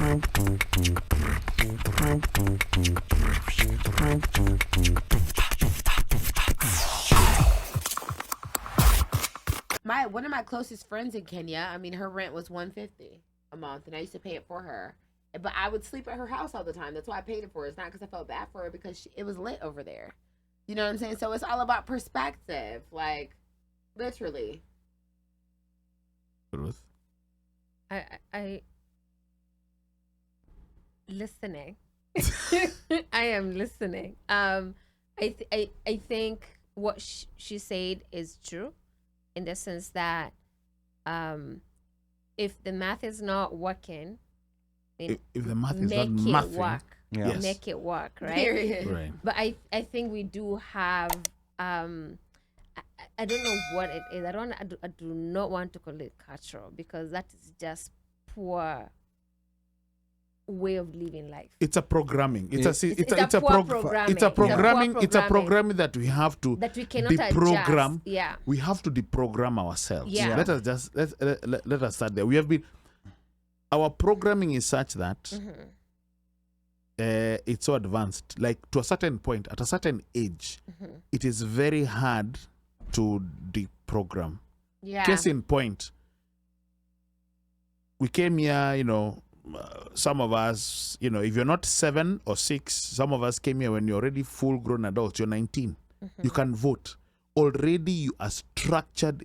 One of my closest friends in Kenya, I mean, her rent was $150 a month, and I used to pay it for her. But I would sleep at her house all the time. That's why I paid it for her. It's not because I felt bad for her, because it was lit over there. You know what I'm saying? So it's all about perspective, like literally. I listening. I am listening. I think what she said is true, in the sense that if the math is not working, if the math is make not it mathing, work. yes. Make it work, right? Period. Right. But I think we do have I don't know what it is. I do not want to call it cultural, because that is just poor way of living life. It's a programming. It's a programming. It's a programming. It's a programming that we have to that we cannot deprogram. adjust. Yeah. We have to deprogram ourselves. Yeah. Let us start there. We have been, our programming is such that it's so advanced. Like, to a certain point, at a certain age, it is very hard to deprogram. Yeah. Case in point, we came here, some of us, if you're not 7 or 6, some of us came here when you're already full-grown adults. You're 19. You can vote. Already you are structured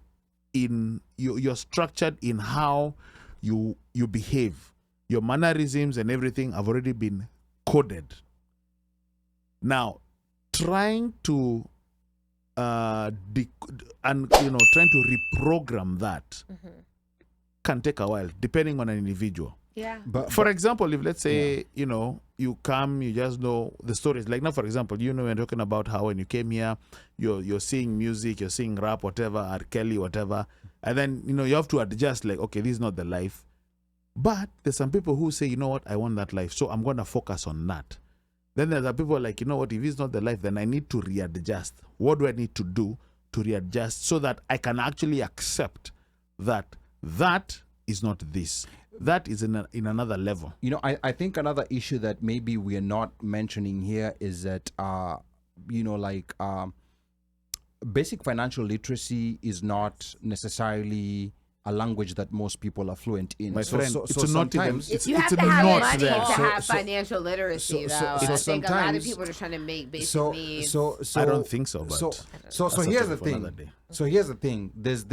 in, you're structured in how you behave. Your mannerisms and everything have already been coded. Now, trying to trying to reprogram that can take a while, depending on an individual. Yeah. But for example, if let's say, you come, you just know the stories. Like now, for example, we're talking about how when you came here, you're seeing music, you're seeing rap, whatever, R. Kelly, whatever. And then, you have to adjust, like, okay, this is not the life. But there's some people who say, you know what, I want that life, so I'm going to focus on that. Then there's other people like, you know what, if it's not the life, then I need to readjust. What do I need to do to readjust so that I can actually accept that is not this? That is in another level. I think another issue that maybe we are not mentioning here is that, basic financial literacy is not necessarily a language that most people are fluent in. My friend, so it's not even, You have to have money to have financial literacy, though. I think a lot of people are trying to make basic needs. I don't think so. But so here's the thing. So here's the thing. There's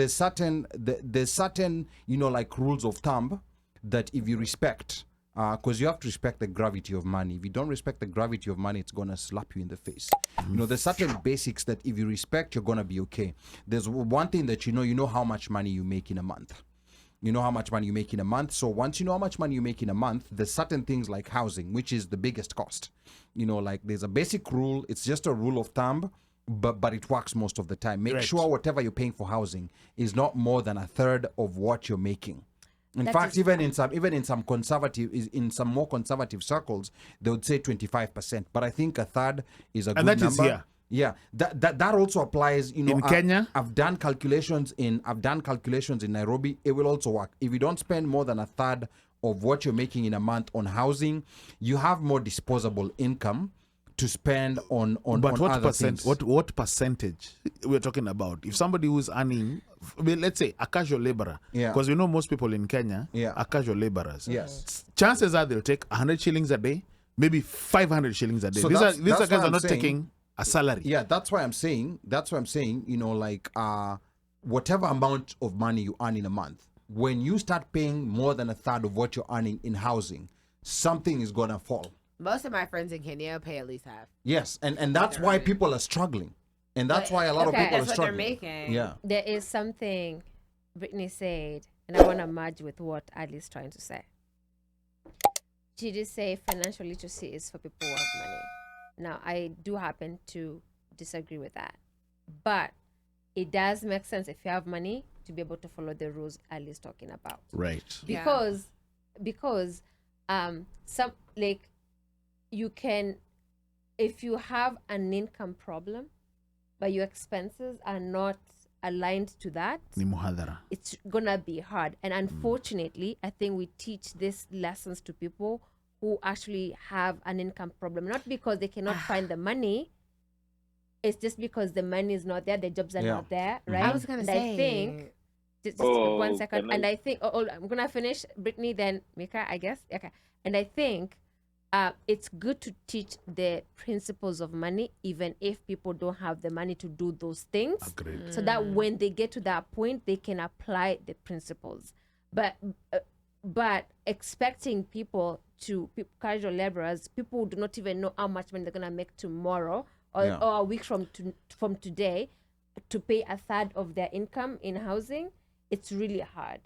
certain rules of thumb that if you respect, because you have to respect the gravity of money. If you don't respect the gravity of money, it's gonna slap you in the face. There's certain basics that if you respect, you're gonna be okay. There's one thing that you know how much money you make in a month. You know how much money you make in a month. So once you know how much money you make in a month, there's certain things like housing, which is the biggest cost. There's a basic rule. It's just a rule of thumb, but it works most of the time. Make sure whatever you're paying for housing is not more than a third of what you're making. In fact, even in some more conservative circles, they would say 25%. But I think a third is a good number. And that is here. Yeah, that also applies. In Kenya, I've done calculations in Nairobi. It will also work. If you don't spend more than a third of what you're making in a month on housing, you have more disposable income to spend on but what other things. What percentage we're talking about? If somebody who's earning, let's say a casual laborer, because we know most people in Kenya are casual laborers. Yes, chances are they'll take 100 shillings a day, maybe 500 shillings a day. So these guys are not taking a salary. Yeah, that's why I'm saying. Whatever amount of money you earn in a month, when you start paying more than a third of what you're earning in housing, something is gonna fall. Most of my friends in Kenya pay at least half. Yes, and that's why people are struggling. And that's why a lot of people are struggling. That's what they're making. Yeah. There is something Brittany said, and I want to merge with what Ali's trying to say. She did say financial literacy is for people who have money. Now, I do happen to disagree with that. But it does make sense if you have money to be able to follow the rules Ali's talking about. Right. Because some, like, you can, if you have an income problem, but your expenses are not aligned to that, Ni muhadhara. it's gonna be hard. And unfortunately, I think we teach these lessons to people who actually have an income problem, not because they cannot find the money. It's just because the money is not there, the jobs are not there, right? I was gonna And say. I think just 1 second, and I think I'm gonna finish, Brittany, then Mika, I guess. Okay, and I think it's good to teach the principles of money, even if people don't have the money to do those things. Agreed. So that when they get to that point, they can apply the principles. But expecting people casual laborers, people who do not even know how much money they're gonna make tomorrow or a week from today, to pay a third of their income in housing, it's really hard.